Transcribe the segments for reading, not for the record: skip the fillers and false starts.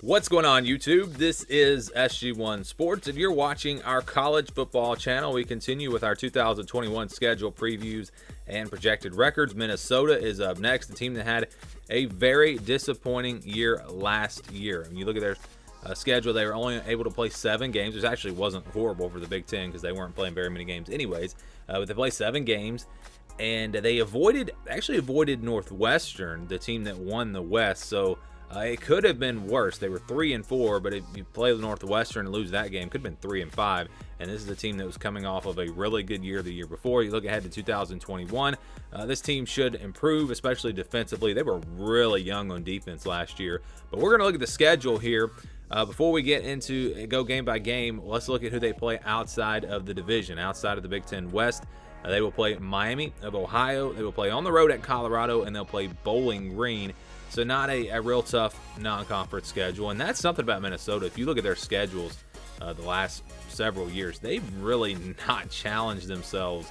What's going on, YouTube? This is SG1 Sports, and you're watching our college football channel. We continue with our 2021 schedule previews and projected records. Minnesota is up next, the team that had a very disappointing year last year. When you look at their schedule, they were only able to play 7 games, which actually wasn't horrible for the Big Ten because they weren't playing very many games anyways. But they played 7 games, and they avoided Northwestern, the team that won the West. So it could have been worse. They were 3-4, but if you play the Northwestern and lose that game, could have been 3-5. And this is a team that was coming off of a really good year the year before. You look ahead to 2021, this team should improve, especially defensively. They were really young on defense last year. But we're going to look at the schedule here. Before we get into go game by game, let's look at who they play outside of the division, outside of the Big Ten West. They will play Miami of Ohio. They will play on the road at Colorado, and they'll play Bowling Green. So not a real tough non-conference schedule. And that's something about Minnesota. If you look at their schedules the last several years, they've really not challenged themselves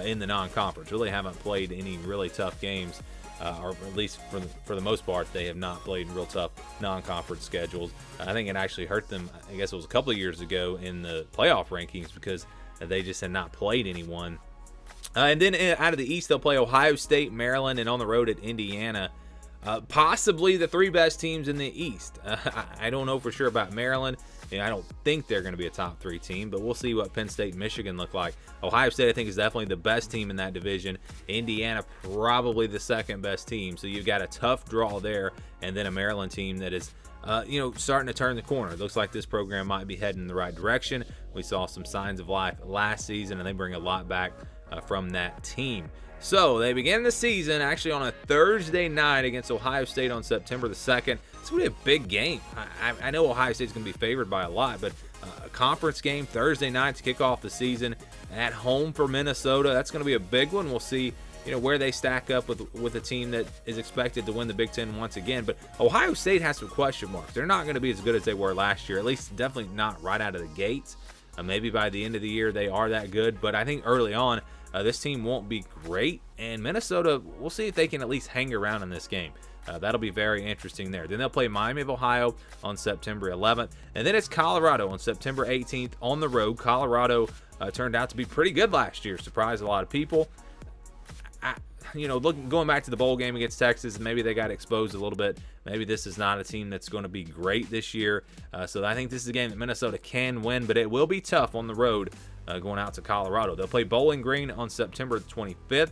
in the non-conference. Really haven't played any really tough games, or at least for the most part, they have not played real tough non-conference schedules. I think it actually hurt them, I guess it was a couple of years ago, in the playoff rankings because they just had not played anyone. And then out of the East, they'll play Ohio State, Maryland, and on the road at Indiana. Possibly the 3 best teams in the East. I don't know for sure about Maryland. I don't think they're going to be a top 3 team, but we'll see what Penn State and Michigan look like. Ohio State, I think, is definitely the best team in that division. Indiana, probably the 2nd best team. So you've got a tough draw there, and then a Maryland team that is starting to turn the corner. It looks like this program might be heading in the right direction. We saw some signs of life last season, and they bring a lot back from that team. So they began the season actually on a Thursday night against Ohio State on September the 2nd. It's going to be a big game. I know Ohio State's going to be favored by a lot, but a conference game Thursday night to kick off the season at home for Minnesota. That's going to be a big one. We'll see where they stack up with a team that is expected to win the Big Ten once again. But Ohio State has some question marks. They're not going to be as good as they were last year, at least definitely not right out of the gates. Maybe by the end of the year they are that good, but I think early on this team won't be great, and Minnesota, we'll see if they can at least hang around in this game. That'll be very interesting there. Then they'll play Miami of Ohio on September 11th, and then it's Colorado on September 18th on the road. Colorado turned out to be pretty good last year, surprised a lot of people. Going back to the bowl game against Texas, maybe they got exposed a little bit. Maybe this is not a team that's going to be great this year. So I think this is a game that Minnesota can win, but it will be tough on the road going out to Colorado. They'll play Bowling Green on September 25th.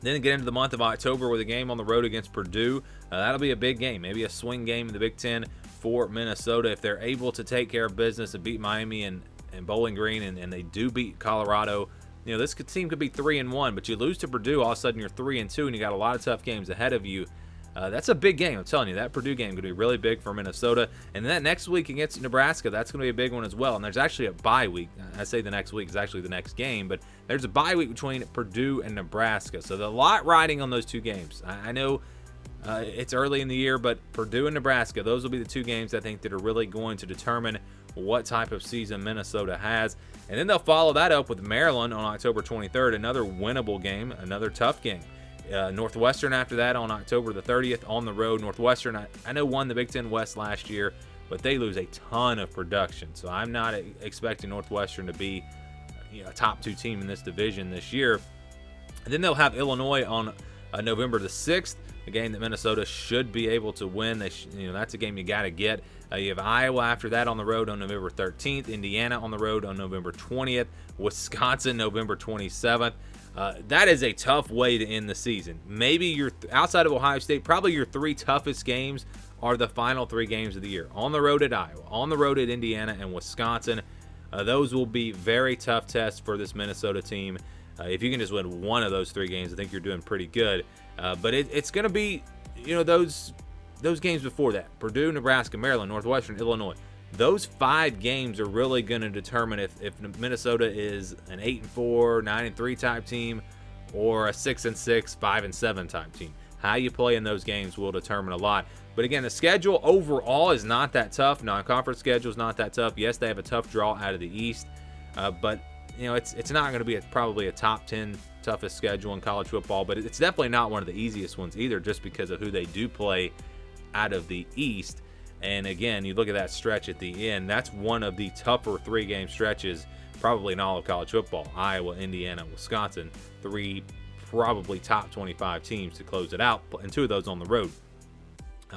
Then get into the month of October with a game on the road against Purdue. That'll be a big game, maybe a swing game in the Big Ten for Minnesota. If they're able to take care of business and beat Miami and Bowling Green, and they do beat Colorado, this team could be 3-1, but you lose to Purdue, all of a sudden you're 3-2, and you got a lot of tough games ahead of you. That's a big game. I'm telling you, that Purdue game could be really big for Minnesota. And then that next week against Nebraska, that's going to be a big one as well. And there's actually a bye week. I say the next week is actually the next game, but there's a bye week between Purdue and Nebraska. So there's a lot riding on those 2 games. I know it's early in the year, but Purdue and Nebraska, those will be the 2 games I think that are really going to determine what type of season Minnesota has. And then they'll follow that up with Maryland on October 23rd, another winnable game, another tough game. Northwestern after that on October the 30th on the road. Northwestern, I know, won the Big Ten West last year, but they lose a ton of production. So I'm not expecting Northwestern to be a top 2 team in this division this year. And then they'll have Illinois on November the 6th, a game that Minnesota should be able to win. That's a game you got to get. You have Iowa after that on the road on November 13th, Indiana on the road on November 20th, Wisconsin November 27th. That is a tough way to end the season. Maybe outside of Ohio State, probably your 3 toughest games are the final 3 games of the year. On the road at Iowa, on the road at Indiana, and Wisconsin. Those will be very tough tests for this Minnesota team. If you can just win one of those 3 games, I think you're doing pretty good. But it's going to be, those games before that. Purdue, Nebraska, Maryland, Northwestern, Illinois. Those 5 games are really going to determine if Minnesota is an 8-4, 9-3 type team, or a 6-6, 5-7 type team. How you play in those games will determine a lot. But again, the schedule overall is not that tough. Non-conference schedule is not that tough. Yes, they have a tough draw out of the East, but it's not going to be probably a top 10 toughest schedule in college football. But it's definitely not one of the easiest ones either, just because of who they do play out of the East. And again, you look at that stretch at the end, that's one of the tougher 3-game stretches probably in all of college football. Iowa, Indiana, Wisconsin, 3 probably top 25 teams to close it out, and 2 of those on the road.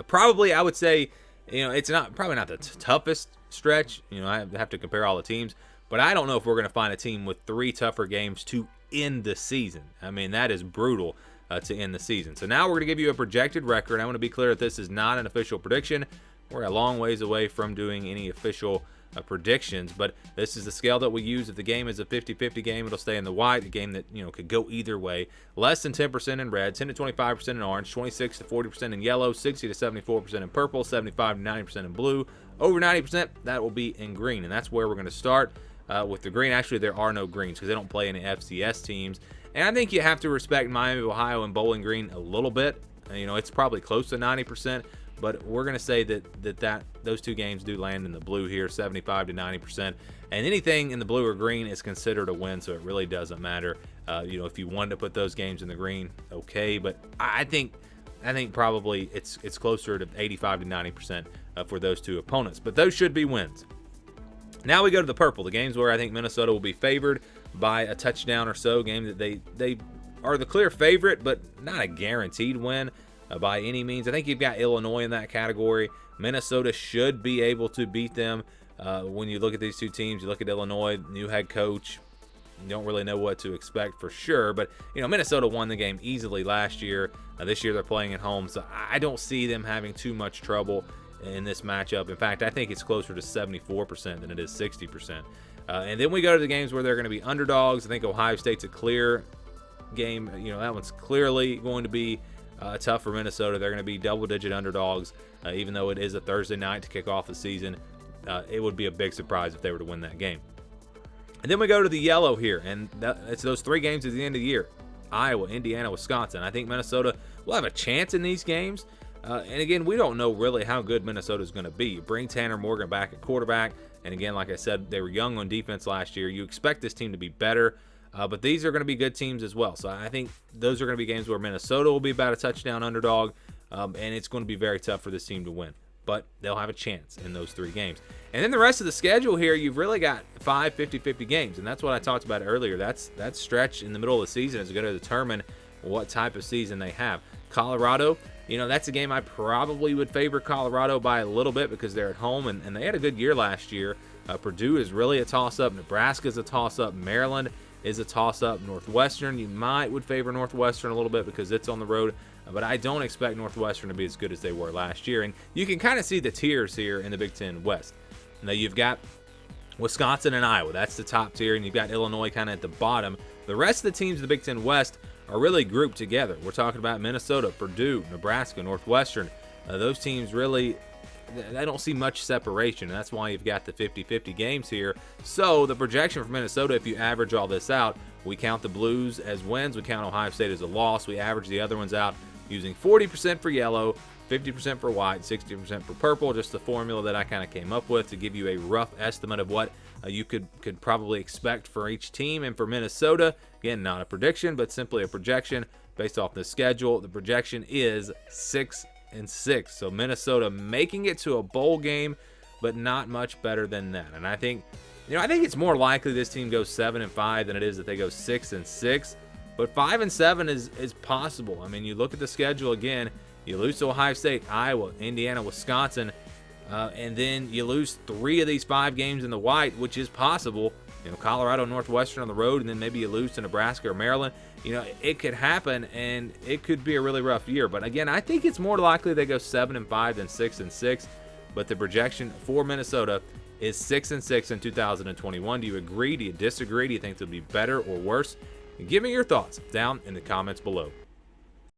Probably, I would say, it's probably not the toughest stretch. I have to compare all the teams, but I don't know if we're going to find a team with 3 tougher games to end the season. I mean, that is brutal to end the season. So now we're going to give you a projected record. I want to be clear that this is not an official prediction. We're a long ways away from doing any official predictions, but this is the scale that we use. If the game is a 50-50 game, it'll stay in the white. A game that could go either way. Less than 10% in red, 10 to 25% in orange, 26 to 40% in yellow, 60 to 74% in purple, 75 to 90% in blue. Over 90%, that will be in green, and that's where we're going to start with the green. Actually, there are no greens because they don't play any FCS teams, and I think you have to respect Miami of Ohio and Bowling Green a little bit. It's probably close to 90%. But we're going to say that those 2 games do land in the blue here, 75 to 90%. And anything in the blue or green is considered a win, so it really doesn't matter. If you wanted to put those games in the green, okay. But I think probably it's closer to 85 to 90% for those 2 opponents. But those should be wins. Now we go to the purple, the games where I think Minnesota will be favored by a touchdown or so. Game that they are the clear favorite, but not a guaranteed win by any means. I think you've got Illinois in that category. Minnesota should be able to beat them. When you look at these 2 teams, you look at Illinois, new head coach. You don't really know what to expect for sure, but Minnesota won the game easily last year. This year they're playing at home, so I don't see them having too much trouble in this matchup. In fact, I think it's closer to 74% than it is 60%. And then we go to the games where they're going to be underdogs. I think Ohio State's a clear game. That one's clearly going to be tough for Minnesota. They're going to be double-digit underdogs, even though it is a Thursday night to kick off the season. It would be a big surprise if they were to win that game. And then we go to the yellow here, and it's those 3 games at the end of the year. Iowa, Indiana, Wisconsin. I think Minnesota will have a chance in these games. And again, we don't know really how good Minnesota is going to be. You bring Tanner Morgan back at quarterback, and again, like I said, they were young on defense last year. You expect this team to be better. But these are going to be good teams as well. So I think those are going to be games where Minnesota will be about a touchdown underdog, and it's going to be very tough for this team to win. But they'll have a chance in those 3 games. And then the rest of the schedule here, you've really got 5 50-50 games, and that's what I talked about earlier. That stretch in the middle of the season is going to determine what type of season they have. Colorado, that's a game I probably would favor Colorado by a little bit because they're at home, and they had a good year last year. Purdue is really a toss-up. Nebraska is a toss-up. Maryland is a toss-up. Northwestern, you would favor Northwestern a little bit because it's on the road, but I don't expect Northwestern to be as good as they were last year. And you can kind of see the tiers here in the Big Ten West. Now you've got Wisconsin and Iowa. That's the top tier, and you've got Illinois kind of at the bottom. The rest of the teams in the Big Ten West are really grouped together. We're talking about Minnesota, Purdue, Nebraska, Northwestern. Those teams really, I don't see much separation, and that's why you've got the 50-50 games here. So the projection for Minnesota, if you average all this out, we count the Blues as wins, we count Ohio State as a loss, we average the other ones out using 40% for yellow, 50% for white, 60% for purple, just the formula that I kind of came up with to give you a rough estimate of what you could probably expect for each team. And for Minnesota, again, not a prediction, but simply a projection based off the schedule. The projection is 6-6. So Minnesota making it to a bowl game, but not much better than that. And I think it's more likely this team goes 7-5 than it is that they go 6-6. But 5-7 is possible. I mean, you look at the schedule again. You lose to Ohio State, Iowa, Indiana, Wisconsin, and then you lose 3 of these 5 games in the white, which is possible. Colorado, Northwestern on the road, and then maybe you lose to Nebraska or Maryland. It could happen, and it could be a really rough year. But again, I think it's more likely they go 7-5 than 6-6. But the projection for Minnesota is 6-6 in 2021. Do you agree? Do you disagree? Do you think they'll be better or worse? Give me your thoughts down in the comments below.